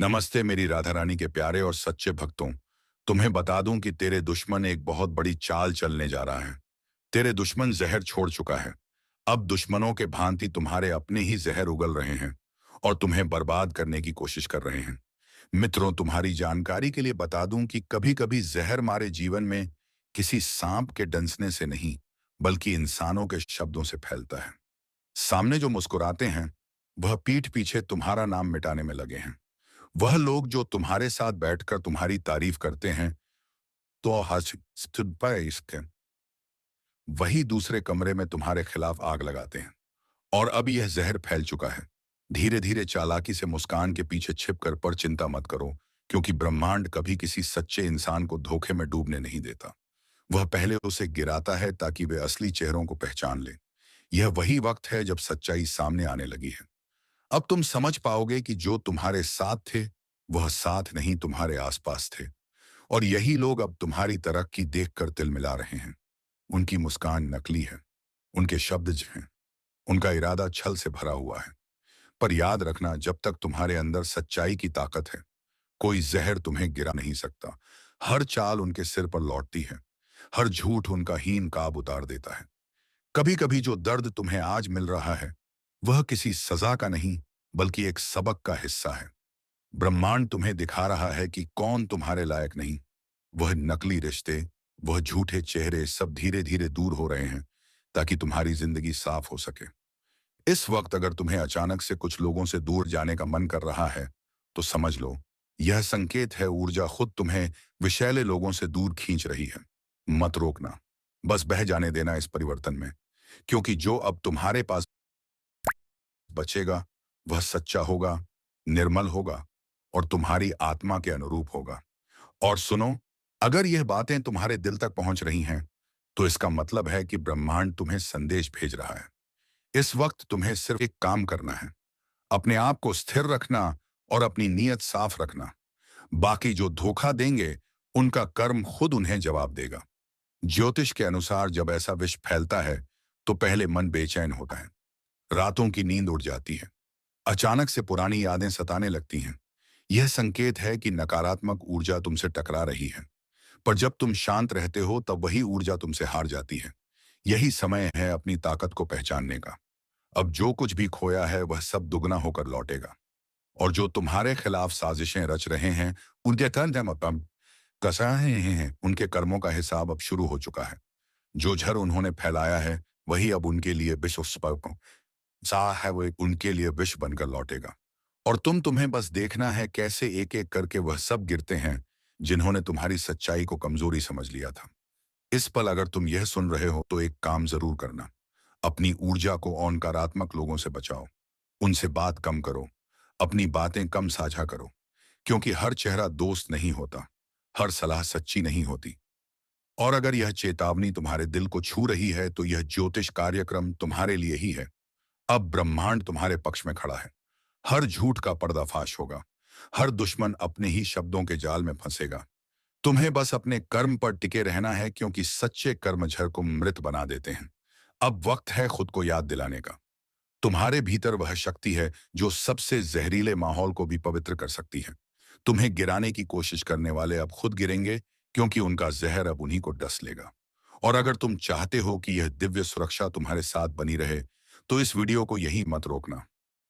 नमस्ते मेरी राधा रानी के प्यारे और सच्चे भक्तों। तुम्हें बता दूं कि तेरे दुश्मन एक बहुत बड़ी चाल चलने जा रहा है। तेरे दुश्मन जहर छोड़ चुका है। अब दुश्मनों के भांति तुम्हारे अपने ही जहर उगल रहे हैं और तुम्हें बर्बाद करने की कोशिश कर रहे हैं। मित्रों, तुम्हारी जानकारी के लिए बता दूं कि कभी-कभी जहर हमारे जीवन में किसी सांप के डंसने से नहीं, बल्कि इंसानों के शब्दों से फैलता है। सामने जो मुस्कुराते हैं, वह पीठ पीछे तुम्हारा नाम मिटाने में लगे हैं। वह लोग जो तुम्हारे साथ बैठकर तुम्हारी तारीफ करते हैं, तो हज स्टूड बाय इसके वही दूसरे कमरे में तुम्हारे खिलाफ आग लगाते हैं। और अब यह जहर फैल चुका है। धीरे धीरे चालाकी से मुस्कान के पीछे छिपकर पर चिंता मत करो, क्योंकि ब्रह्मांड कभी किसी सच्चे इंसान को धोखे में डूबने नहीं देता। वह पहले उसे गिराता है ताकि वे असली चेहरों को पहचान ले। यह वही वक्त है जब सच्चाई सामने आने लगी है। अब तुम समझ पाओगे कि जो तुम्हारे साथ थे, वह साथ नहीं तुम्हारे आसपास थे। और यही लोग अब तुम्हारी तरक्की देखकर तिलमिला रहे हैं। उनकी मुस्कान नकली है, उनके शब्द हैं, उनका इरादा छल से भरा हुआ है। पर याद रखना, जब तक तुम्हारे अंदर सच्चाई की ताकत है, कोई जहर तुम्हें गिरा नहीं सकता। हर चाल उनके सिर पर लौटती है, हर झूठ उनका हीन काब उतार देता है। कभी कभी जो दर्द तुम्हें आज मिल रहा है, वह किसी सजा का नहीं, बल्कि एक सबक का हिस्सा है। ब्रह्मांड तुम्हें दिखा रहा है कि कौन तुम्हारे लायक नहीं। वह नकली रिश्ते, वह झूठे चेहरे सब धीरे धीरे दूर हो रहे हैं, ताकि तुम्हारी जिंदगी साफ हो सके। इस वक्त अगर तुम्हें अचानक से कुछ लोगों से दूर जाने का मन कर रहा है, तो समझ लो, यह संकेत है ऊर्जा खुद तुम्हें विषैले लोगों से दूर खींच रही है। मत रोकना, बस बह जाने देना इस परिवर्तन में, क्योंकि जो अब तुम्हारे पास बचेगा, वह सच्चा होगा, निर्मल होगा और तुम्हारी आत्मा के अनुरूप होगा। और सुनो, अगर यह बातें तुम्हारे दिल तक पहुंच रही हैं, तो इसका मतलब है कि ब्रह्मांड तुम्हें संदेश भेज रहा है। इस वक्त तुम्हें सिर्फ एक काम करना है, अपने आप को स्थिर रखना और अपनी नीयत साफ रखना। बाकी जो धोखा देंगे, उनका कर्म खुद उन्हें जवाब देगा। ज्योतिष के अनुसार जब ऐसा विष फैलता है, तो पहले मन बेचैन होता है, रातों की नींद उड़ जाती है, अचानक से पुरानी यादें सताने लगती हैं। यह संकेत है कि नकारात्मक ऊर्जा तुमसे टकरा रही है। पर जब तुम शांत रहते हो, तब वही ऊर्जा तुमसे हार जाती है। यही समय है अपनी ताकत को पहचानने का। अब जो कुछ भी खोया है, वह सब दुगना होकर लौटेगा। और जो तुम्हारे खिलाफ साजिशें रच रहे हैं, उनके कर्म कसा हैं, उनके कर्मों का हिसाब अब शुरू हो चुका है। जो झर उन्होंने फैलाया है, वही अब उनके लिए विष सा है, वो उनके लिए विष बनकर लौटेगा। और तुम्हें बस देखना है कैसे एक एक करके वह सब गिरते हैं, जिन्होंने तुम्हारी सच्चाई को कमजोरी समझ लिया था। इस पल अगर तुम यह सुन रहे हो, तो एक काम जरूर करना, अपनी ऊर्जा को नकारात्मक लोगों से बचाओ। उनसे बात कम करो, अपनी बातें कम साझा करो, क्योंकि हर चेहरा दोस्त नहीं होता, हर सलाह सच्ची नहीं होती। और अगर यह चेतावनी तुम्हारे दिल को छू रही है, तो यह ज्योतिष कार्यक्रम तुम्हारे लिए ही है। अब ब्रह्मांड तुम्हारे पक्ष में खड़ा है। हर झूठ का पर्दाफाश होगा, हर दुश्मन अपने ही शब्दों के जाल में फंसेगा। तुम्हें बस अपने कर्म पर टिके रहना है, क्योंकि सच्चे कर्म झर को मृत बना देते हैं। अब वक्त है खुद को याद दिलाने का। तुम्हारे भीतर वह शक्ति है जो सबसे जहरीले माहौल को भी पवित्र कर सकती है। तुम्हें गिराने की कोशिश करने वाले अब खुद गिरेंगे, क्योंकि उनका जहर अब उन्हीं को डस लेगा। और अगर तुम चाहते हो कि यह दिव्य सुरक्षा तुम्हारे साथ बनी रहे, तो इस वीडियो को यहीं मत रोकना।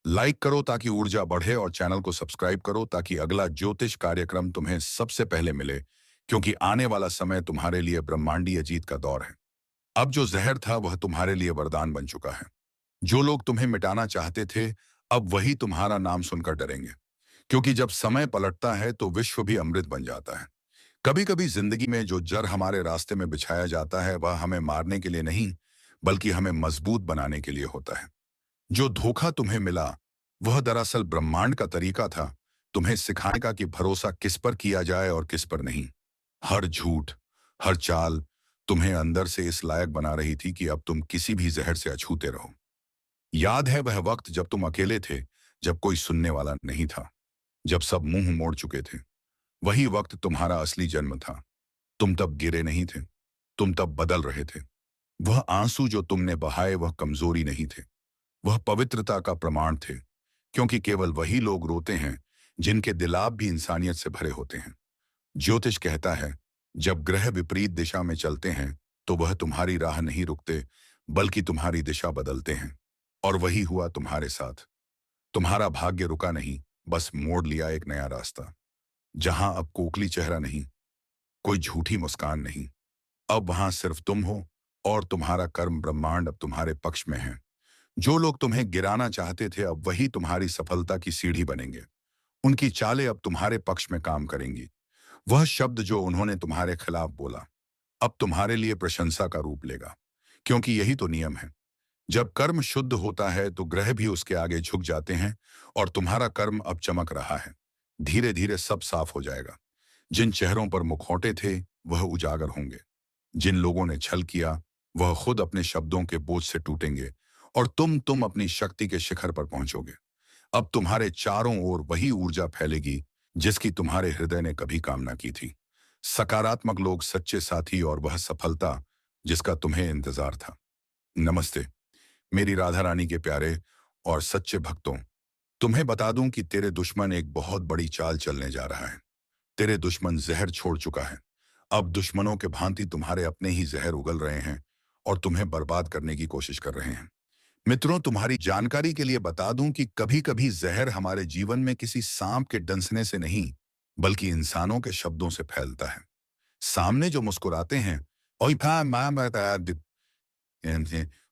लाइक करो ताकि ऊर्जा बढ़े, और चैनल को सब्सक्राइब करो ताकि अगला ज्योतिष कार्यक्रम तुम्हें सबसे पहले मिले, क्योंकि आने वाला समय तुम्हारे लिए ब्रह्मांडीय जीत का दौर है। अब जो जहर था, वह तुम्हारे लिए वरदान बन चुका है। जो लोग तुम्हें मिटाना चाहते थे, अब वही तुम्हारा नाम सुनकर डरेंगे, क्योंकि जब समय पलटता है, तो विश्व भी अमृत बन जाता है। कभी कभी जिंदगी में जो जर हमारे रास्ते में बिछाया जाता है, वह हमें मारने के लिए नहीं, बल्कि हमें मजबूत बनाने के लिए होता है। जो धोखा तुम्हें मिला, वह दरअसल ब्रह्मांड का तरीका था, तुम्हें सिखाने का कि भरोसा किस पर किया जाए और किस पर नहीं। हर झूठ, हर चाल तुम्हें अंदर से इस लायक बना रही थी कि अब तुम किसी भी जहर से अछूते रहो। याद है वह वक्त जब तुम अकेले थे, जब कोई सुनने वाला नहीं था, जब सब मुंह मोड़ चुके थे। वही वक्त तुम्हारा असली जन्म था। तुम तब गिरे नहीं थे, तुम तब बदल रहे थे। वह आंसू जो तुमने बहाए, वह कमजोरी नहीं थे, वह पवित्रता का प्रमाण थे। क्योंकि केवल वही लोग रोते हैं जिनके दिलाब भी इंसानियत से भरे होते हैं। ज्योतिष कहता है, जब ग्रह विपरीत दिशा में चलते हैं तो वह तुम्हारी राह नहीं रुकते, बल्कि तुम्हारी दिशा बदलते हैं। और वही हुआ तुम्हारे साथ। तुम्हारा भाग्य रुका नहीं, बस मोड़ लिया एक नया रास्ता। जहां अब कोकली चेहरा नहीं, कोई झूठी मुस्कान नहीं, अब वहां सिर्फ तुम हो और तुम्हारा कर्म ब्रह्मांड अब तुम्हारे पक्ष में है। जो लोग तुम्हें गिराना चाहते थे अब वही तुम्हारी सफलता की सीढ़ी बनेंगे। उनकी चालें अब तुम्हारे पक्ष में काम करेंगी। वह शब्द जो उन्होंने तुम्हारे खिलाफ बोला अब तुम्हारे लिए प्रशंसा का रूप लेगा, क्योंकि यही तो नियम है। जब कर्म शुद्ध होता है तो ग्रह भी उसके आगे झुक जाते हैं और तुम्हारा कर्म अब चमक रहा है। धीरे धीरे सब साफ हो जाएगा। जिन चेहरों पर मुखौटे थे वह उजागर होंगे। जिन लोगों ने छल किया वह खुद अपने शब्दों के बोझ से टूटेंगे और तुम अपनी शक्ति के शिखर पर पहुंचोगे। अब तुम्हारे चारों ओर वही ऊर्जा फैलेगी जिसकी तुम्हारे हृदय ने कभी कामना की थी। सकारात्मक लोग, सच्चे साथी और वह सफलता जिसका तुम्हें इंतजार था। नमस्ते मेरी राधा रानी के प्यारे और सच्चे भक्तों। तुम्हें बता दूं कि तेरे दुश्मन एक बहुत बड़ी चाल चलने जा रहा है। तेरे दुश्मन जहर छोड़ चुका है। अब दुश्मनों के भांति तुम्हारे अपने ही जहर उगल रहे हैं और तुम्हें बर्बाद करने की कोशिश कर रहे हैं। मित्रों, तुम्हारी जानकारी के लिए बता दूं कि कभी कभी जहर हमारे जीवन में किसी सांप के डंसने से नहीं, बल्कि इंसानों के शब्दों से फैलता है। सामने जो मुस्कुराते हैं और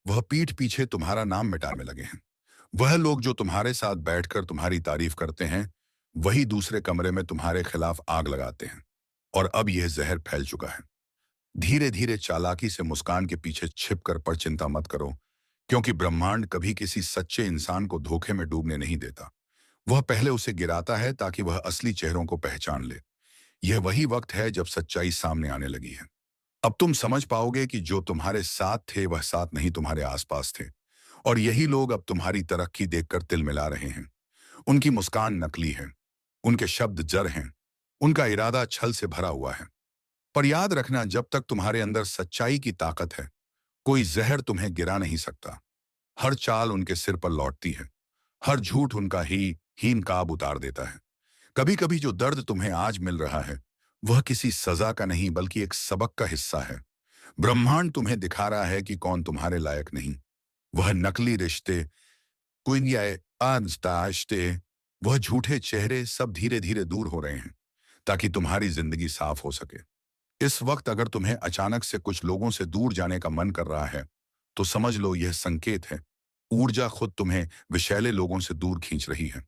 वह पीठ पीछे तुम्हारा नाम मिटाने लगे हैं। वह लोग जो तुम्हारे साथ बैठकर तुम्हारी तारीफ करते हैं वही दूसरे कमरे में तुम्हारे खिलाफ आग लगाते हैं। और अब यह जहर फैल चुका है। धीरे धीरे चालाकी से मुस्कान के पीछे छिपकर, पर चिंता मत करो, क्योंकि ब्रह्मांड कभी किसी सच्चे इंसान को धोखे में डूबने नहीं देता। वह पहले उसे गिराता है ताकि वह असली चेहरों को पहचान ले। यह वही वक्त है जब सच्चाई सामने आने लगी है। अब तुम समझ पाओगे कि जो तुम्हारे साथ थे वह साथ नहीं तुम्हारे आसपास थे। और यही लोग अब तुम्हारी तरक्की देखकर तिल मिला रहे हैं। उनकी मुस्कान नकली है, उनके शब्द जर हैं, उनका इरादा छल से भरा हुआ है। पर याद रखना, जब तक तुम्हारे अंदर सच्चाई की ताकत है कोई जहर तुम्हें गिरा नहीं सकता। हर चाल उनके सिर पर लौटती है, हर झूठ उनका ही हीन काब उतार देता है। कभी कभी जो दर्द तुम्हें आज मिल रहा है वह किसी सजा का नहीं, बल्कि एक सबक का हिस्सा है। ब्रह्मांड तुम्हें दिखा रहा है कि कौन तुम्हारे लायक नहीं। वह नकली रिश्ते, रिश्ते, वह झूठे चेहरे सब धीरे धीरे दूर हो रहे हैं ताकि तुम्हारी जिंदगी साफ हो सके। इस वक्त अगर तुम्हें अचानक से कुछ लोगों से दूर जाने का मन कर रहा है तो समझ लो यह संकेत है। ऊर्जा खुद तुम्हें विषैले लोगों से दूर खींच रही है।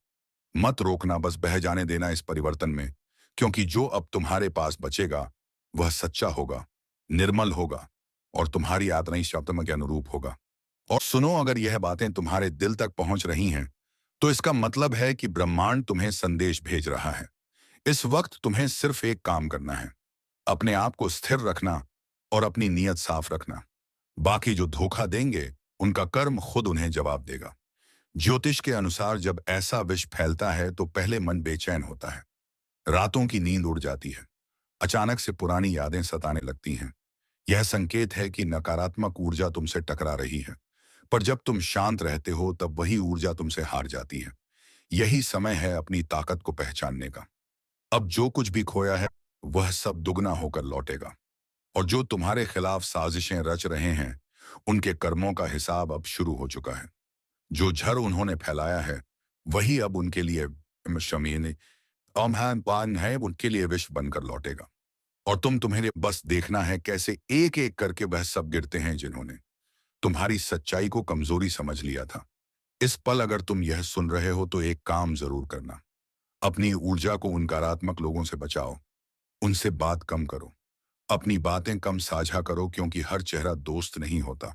मत रोकना, बस बह जाने देना इस परिवर्तन में, क्योंकि जो अब तुम्हारे पास बचेगा वह सच्चा होगा, निर्मल होगा और तुम्हारी आत्मीय शब्द के अनुरूप होगा। और सुनो, अगर यह बातें तुम्हारे दिल तक पहुंच रही हैं तो इसका मतलब है कि ब्रह्मांड तुम्हें संदेश भेज रहा है। इस वक्त तुम्हें सिर्फ एक काम करना है, अपने आप को स्थिर रखना और अपनी नीयत साफ रखना। बाकी जो धोखा देंगे उनका कर्म खुद उन्हें जवाब देगा। ज्योतिष के अनुसार जब ऐसा विष फैलता है तो पहले मन बेचैन होता है, रातों की नींद उड़ जाती है, अचानक से पुरानी यादें सताने लगती हैं। यह संकेत है कि नकारात्मक ऊर्जा तुमसे टकरा रही है। पर जब तुम शांत रहते हो तब वही ऊर्जा तुमसे हार जाती है। यही समय है अपनी ताकत को पहचानने का। अब जो कुछ भी खोया है वह सब दुगना होकर लौटेगा। और जो तुम्हारे खिलाफ साजिशें रच रहे हैं उनके कर्मों का हिसाब अब शुरू हो चुका है। जो झर उन्होंने फैलाया है वही अब उनके लिए शमीन पान है, उनके लिए विष बनकर लौटेगा। और तुम्हें बस देखना है कैसे एक एक करके वह सब गिरते हैं जिन्होंने तुम्हारी सच्चाई को कमजोरी समझ लिया था। इस पल अगर तुम यह सुन रहे हो तो एक काम जरूर करना, अपनी ऊर्जा को उन नकारात्मक लोगों से बचाओ। उनसे बात कम करो, अपनी बातें कम साझा करो, क्योंकि हर चेहरा दोस्त नहीं होता,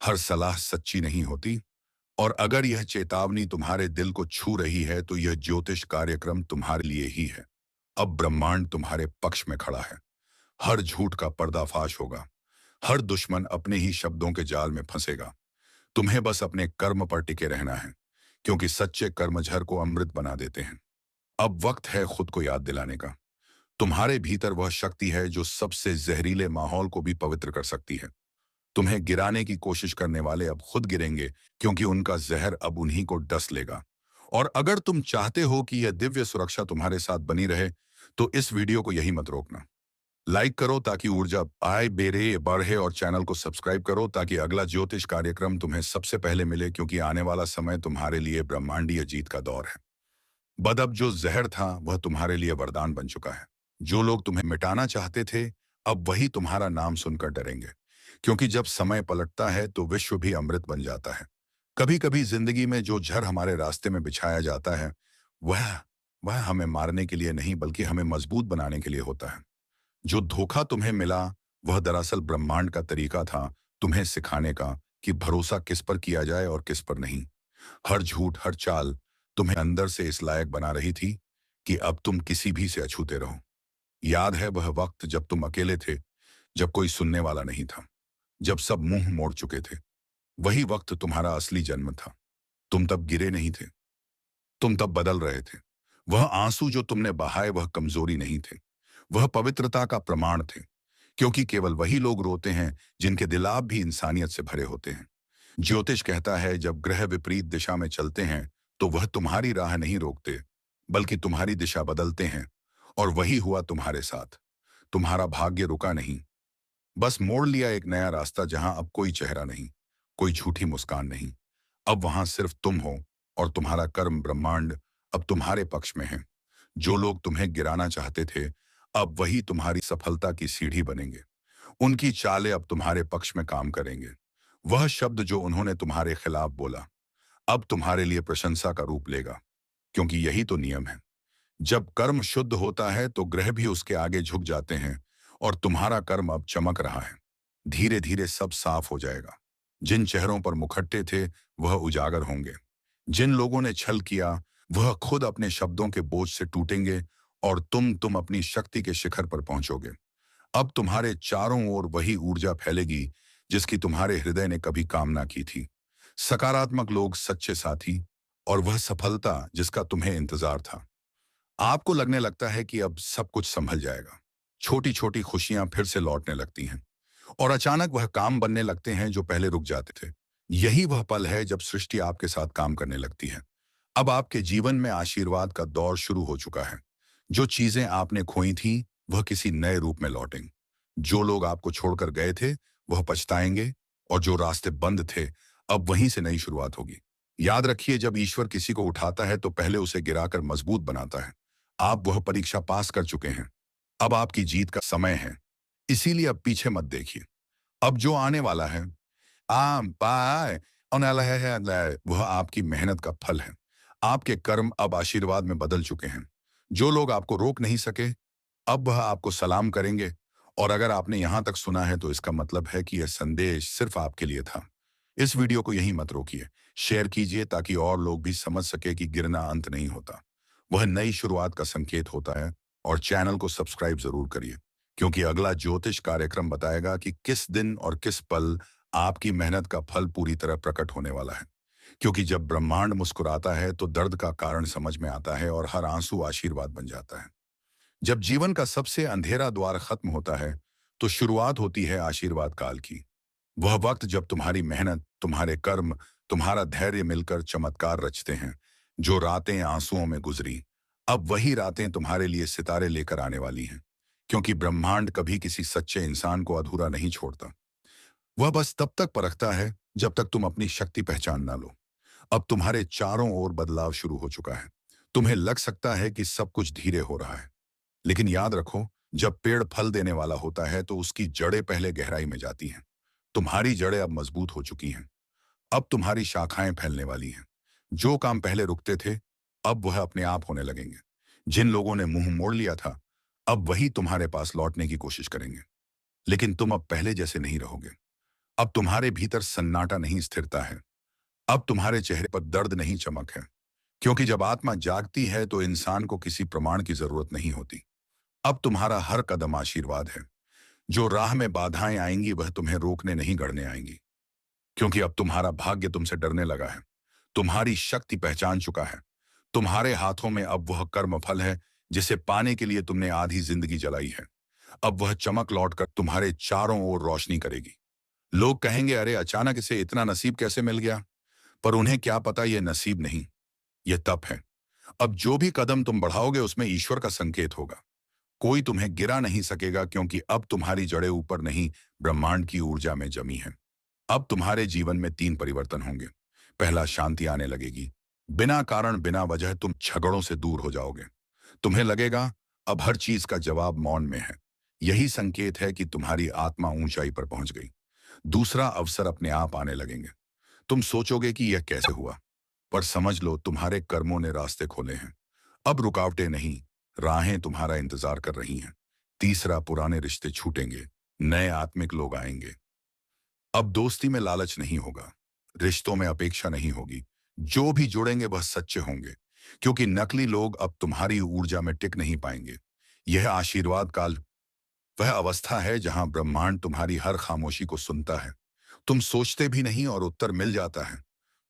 हर सलाह सच्ची नहीं होती। और अगर यह चेतावनी तुम्हारे दिल को छू रही है तो यह ज्योतिष कार्यक्रम तुम्हारे लिए ही है। अब ब्रह्मांड तुम्हारे पक्ष में खड़ा है। हर झूठ का पर्दाफाश होगा, हर दुश्मन अपने ही शब्दों के जाल में फंसेगा। तुम्हें बस अपने कर्म पर टिके रहना है, क्योंकि सच्चे कर्म झर को अमृत बना देते हैं। अब वक्त है खुद को याद दिलाने का। तुम्हारे भीतर वह शक्ति है जो सबसे जहरीले माहौल को भी पवित्र कर सकती है। तुम्हें गिराने की कोशिश करने वाले अब खुद गिरेंगे, क्योंकि उनका जहर अब उन्हीं को डस लेगा। और अगर तुम चाहते हो कि यह दिव्य सुरक्षा तुम्हारे साथ बनी रहे, तो इस वीडियो को यही मत रोकना। लाइक करो ताकि ऊर्जा आए बेरे बढ़े, और चैनल को सब्सक्राइब करो ताकि अगला ज्योतिष कार्यक्रम तुम्हें सबसे पहले मिले, क्योंकि आने वाला समय तुम्हारे लिए ब्रह्मांडीय जीत का दौर है। अब जो जहर था वह तुम्हारे लिए वरदान बन चुका है। जो लोग तुम्हें मिटाना चाहते थे, अब वही तुम्हारा नाम सुनकर डरेंगे, क्योंकि जब समय पलटता है तो विश्व भी अमृत बन जाता है। कभी कभी जिंदगी में जो जहर हमारे रास्ते में बिछाया जाता है, वह वह हमें मारने के लिए नहीं बल्कि हमें मजबूत बनाने के लिए होता है। जो धोखा तुम्हें मिला वह दरअसल ब्रह्मांड का तरीका था तुम्हें सिखाने का कि भरोसा किस पर किया जाए और किस पर नहीं। हर झूठ, हर चाल तुम्हें अंदर से इस लायक बना रही थी कि अब तुम किसी भी से अछूते रहो। याद है वह वक्त जब तुम अकेले थे, जब कोई सुनने वाला नहीं था, जब सब मुंह मोड़ चुके थे? वही वक्त तुम्हारा असली जन्म था। तुम तब गिरे नहीं थे, तुम तब बदल रहे थे। वह आंसू जो तुमने बहाए वह कमजोरी नहीं थे, वह पवित्रता का प्रमाण थे। क्योंकि केवल वही लोग रोते हैं जिनके दिलाब भी इंसानियत से भरे होते हैं। ज्योतिष कहता है जब ग्रह विपरीत दिशा में चलते हैं तो वह तुम्हारी राह नहीं रोकते, बल्कि तुम्हारी दिशा बदलते हैं। और वही हुआ तुम्हारे साथ। तुम्हारा भाग्य रुका नहीं, बस मोड़ लिया एक नया रास्ता, जहां अब कोई चेहरा नहीं, कोई झूठी मुस्कान नहीं। अब वहां सिर्फ तुम हो, और तुम्हारा कर्म ब्रह्मांड अब तुम्हारे पक्ष में है। जो लोग तुम्हें गिराना चाहते थे, अब वही तुम्हारी सफलता की सीढ़ी बनेंगे। उनकी चालें अब तुम्हारे पक्ष में काम करेंगे। वह शब्द जो उन्होंने तुम्हारे खिलाफ बोला, अब तुम्हारे लिए प्रशंसा का रूप लेगा, क्योंकि यही तो नियम है। जब कर्म शुद्ध होता है तो ग्रह भी उसके आगे झुक जाते हैं, और तुम्हारा कर्म अब चमक रहा है। धीरे धीरे सब साफ हो जाएगा। जिन चेहरों पर मुखट्टे थे वह उजागर होंगे। जिन लोगों ने छल किया वह खुद अपने शब्दों के बोझ से टूटेंगे, और तुम अपनी शक्ति के शिखर पर पहुंचोगे। अब तुम्हारे चारों ओर वही ऊर्जा फैलेगी जिसकी तुम्हारे हृदय ने कभी कामना की थी। सकारात्मक लोग, सच्चे साथी, और वह सफलता जिसका तुम्हें इंतजार था। आपको लगने लगता है कि अब सब कुछ संभल जाएगा। छोटी छोटी खुशियां फिर से लौटने लगती हैं, और अचानक वह काम बनने लगते हैं जो पहले रुक जाते थे। यही वह पल है जब सृष्टि आपके साथ काम करने लगती है। अब आपके जीवन में आशीर्वाद का दौर शुरू हो चुका है। जो चीजें आपने खोई थी वह किसी नए रूप में लौटेंगी। जो लोग आपको छोड़कर गए थे वह पछताएंगे, और जो रास्ते बंद थे अब वहीं से नई शुरुआत होगी। याद रखिए, जब ईश्वर किसी को उठाता है तो पहले उसे गिराकर मजबूत बनाता है। आप वह परीक्षा पास कर चुके हैं। अब आपकी जीत का समय है। इसीलिए अब पीछे मत देखिए। अब जो आने वाला है, बाय आने वाला है, वह आपकी मेहनत का फल है। आपके कर्म अब आशीर्वाद में बदल चुके हैं। जो लोग आपको रोक नहीं सके, अब वह आपको सलाम करेंगे। और अगर आपने यहां तक सुना है तो इसका मतलब है कि यह संदेश सिर्फ आपके लिए था। इस वीडियो को यहीं मत रोकिए, शेयर कीजिए ताकि और लोग भी समझ सके कि गिरना अंत नहीं होता, वह नई शुरुआत का संकेत होता है। और चैनल को सब्सक्राइब जरूर करिए, क्योंकि अगला ज्योतिष कार्यक्रम बताएगा कि किस दिन और किस पल आपकी मेहनत का फल पूरी तरह प्रकट होने वाला है। क्योंकि जब ब्रह्मांड मुस्कुराता है तो दर्द का कारण समझ में आता है, और हर आंसू आशीर्वाद बन जाता है। जब जीवन का सबसे अंधेरा द्वार खत्म होता है तो शुरुआत होती है आशीर्वाद काल की। वह वक्त जब तुम्हारी मेहनत, तुम्हारे कर्म, तुम्हारा धैर्य मिलकर चमत्कार रचते हैं। जो रातें आंसुओं में गुजरी, अब वही रातें तुम्हारे लिए सितारे लेकर आने वाली हैं। क्योंकि ब्रह्मांड कभी किसी सच्चे इंसान को अधूरा नहीं छोड़ता। वह बस तब तक परखता है जब तक तुम अपनी शक्ति पहचान ना लो। अब तुम्हारे चारों ओर बदलाव शुरू हो चुका है। तुम्हें लग सकता है कि सब कुछ धीरे हो रहा है, लेकिन याद रखो, जब पेड़ फल देने वाला होता है तो उसकी जड़ें पहले गहराई में जाती हैं। तुम्हारी जड़ें अब मजबूत हो चुकी हैं। अब तुम्हारी शाखाएं फैलने वाली हैं। जो काम पहले रुकते थे अब वह अपने आप होने लगेंगे। जिन लोगों ने मुंह मोड़ लिया था अब वही तुम्हारे पास लौटने की कोशिश करेंगे। लेकिन तुम अब पहले जैसे नहीं रहोगे। अब तुम्हारे भीतर सन्नाटा नहीं, स्थिरता है। अब तुम्हारे चेहरे पर दर्द नहीं, चमक है। क्योंकि जब आत्मा जागती है तो इंसान को किसी प्रमाण की जरूरत नहीं होती। अब तुम्हारा हर कदम आशीर्वाद है। जो राह में बाधाएं आएंगी वह तुम्हें रोकने नहीं, गढ़ने आएंगी। क्योंकि अब तुम्हारा भाग्य तुमसे डरने लगा है। तुम्हारी शक्ति पहचान चुका है। तुम्हारे हाथों में अब वह कर्म फल है जिसे पाने के लिए तुमने आधी जिंदगी जलाई है। अब वह चमक लौटकर तुम्हारे चारों ओर रोशनी करेगी। लोग कहेंगे, अरे अचानक इसे इतना नसीब कैसे मिल गया? पर उन्हें क्या पता, यह नसीब नहीं, यह तप है। अब जो भी कदम तुम बढ़ाओगे उसमें ईश्वर का संकेत होगा। कोई तुम्हें गिरा नहीं सकेगा क्योंकि अब तुम्हारी जड़ें ऊपर नहीं, ब्रह्मांड की ऊर्जा में जमी है। अब तुम्हारे जीवन में 3 परिवर्तन होंगे। पहला, शांति आने लगेगी। बिना कारण बिना वजह तुम झगड़ों से दूर हो जाओगे। तुम्हें लगेगा अब हर चीज का जवाब मौन में है। यही संकेत है कि तुम्हारी आत्मा ऊंचाई पर पहुंच गई। दूसरा, अवसर अपने आप आने लगेंगे। तुम सोचोगे कि यह कैसे हुआ, पर समझ लो तुम्हारे कर्मों ने रास्ते खोले हैं। अब रुकावटें नहीं, राहें तुम्हारा इंतजार कर रही हैं। तीसरा, पुराने रिश्ते छूटेंगे, नए आत्मिक लोग आएंगे। अब दोस्ती में लालच नहीं होगा, रिश्तों में अपेक्षा नहीं होगी। जो भी जुड़ेंगे वह सच्चे होंगे, क्योंकि नकली लोग अब तुम्हारी ऊर्जा में टिक नहीं पाएंगे। यह आशीर्वाद काल वह अवस्था है जहां ब्रह्मांड तुम्हारी हर खामोशी को सुनता है। तुम सोचते भी नहीं और उत्तर मिल जाता है।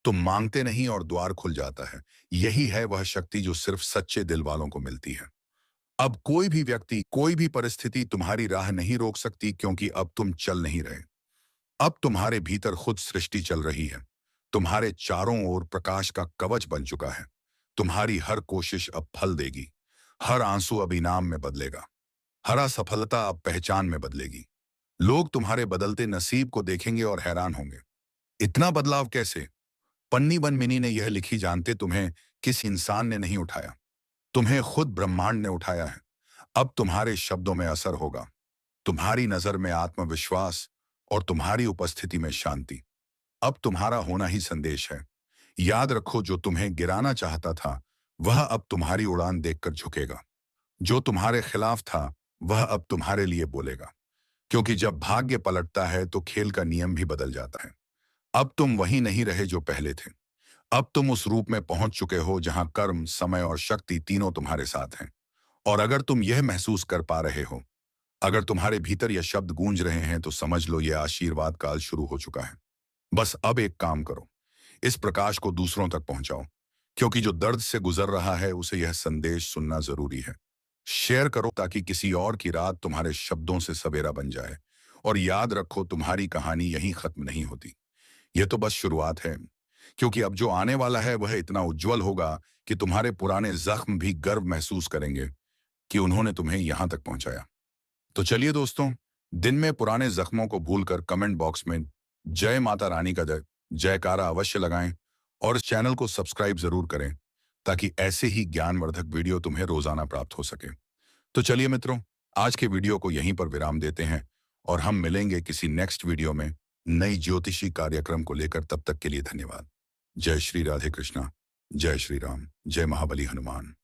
तुम मांगते नहीं और द्वार खुल जाता है। यही है वह शक्ति जो सिर्फ सच्चे दिल वालों को मिलती है। अब कोई भी व्यक्ति, कोई भी परिस्थिति तुम्हारी राह नहीं रोक सकती, क्योंकि अब तुम चल नहीं रहे। अब तुम्हारे भीतर खुद सृष्टि चल रही है। तुम्हारे चारों ओर प्रकाश का कवच बन चुका है। तुम्हारी हर कोशिश अब फल देगी। हर आंसू अब इनाम में बदलेगा। हर असफलता अब पहचान में बदलेगी। लोग तुम्हारे बदलते नसीब को देखेंगे और हैरान होंगे। इतना बदलाव कैसे? पन्नी बन मिनी ने यह लिखी, जानते तुम्हें किस इंसान ने नहीं उठाया, तुम्हें खुद ब्रह्मांड ने उठाया है। अब तुम्हारे शब्दों में असर होगा, तुम्हारी नजर में आत्मविश्वास और तुम्हारी उपस्थिति में शांति। अब तुम्हारा होना ही संदेश है। याद रखो, जो तुम्हें गिराना चाहता था वह अब तुम्हारी उड़ान देखकर झुकेगा। जो तुम्हारे खिलाफ था वह अब तुम्हारे लिए बोलेगा। क्योंकि जब भाग्य पलटता है तो खेल का नियम भी बदल जाता है। अब तुम वही नहीं रहे जो पहले थे। अब तुम उस रूप में पहुंच चुके हो जहां कर्म, समय और शक्ति तीनों तुम्हारे साथ हैं। और अगर तुम यह महसूस कर पा रहे हो, अगर तुम्हारे भीतर यह शब्द गूंज रहे हैं, तो समझ लो यह आशीर्वाद काल शुरू हो चुका है। बस अब एक काम करो, इस प्रकाश को दूसरों तक पहुंचाओ, क्योंकि जो दर्द से गुजर रहा है उसे यह संदेश सुनना जरूरी है। शेयर करो ताकि किसी और की रात तुम्हारे शब्दों से सवेरा बन जाए। और याद रखो, तुम्हारी कहानी यहीं खत्म नहीं होती। यह तो बस शुरुआत है, क्योंकि अब जो आने वाला है वह इतना उज्जवल होगा कि तुम्हारे पुराने जख्म भी गर्व महसूस करेंगे कि उन्होंने तुम्हें यहां तक पहुंचाया। तो चलिए दोस्तों, दिन में पुराने जख्मों को भूलकर कमेंट बॉक्स में जय माता रानी का जयकारा अवश्य लगाएं और इस चैनल को सब्सक्राइब जरूर करें, ताकि ऐसे ही ज्ञानवर्धक वीडियो तुम्हें रोजाना प्राप्त हो सके। तो चलिए मित्रों, आज के वीडियो को यहीं पर विराम देते हैं और हम मिलेंगे किसी नेक्स्ट वीडियो में नई ज्योतिषी कार्यक्रम को लेकर। तब तक के लिए धन्यवाद। जय श्री राधे कृष्णा, जय श्री राम, जय महाबली हनुमान।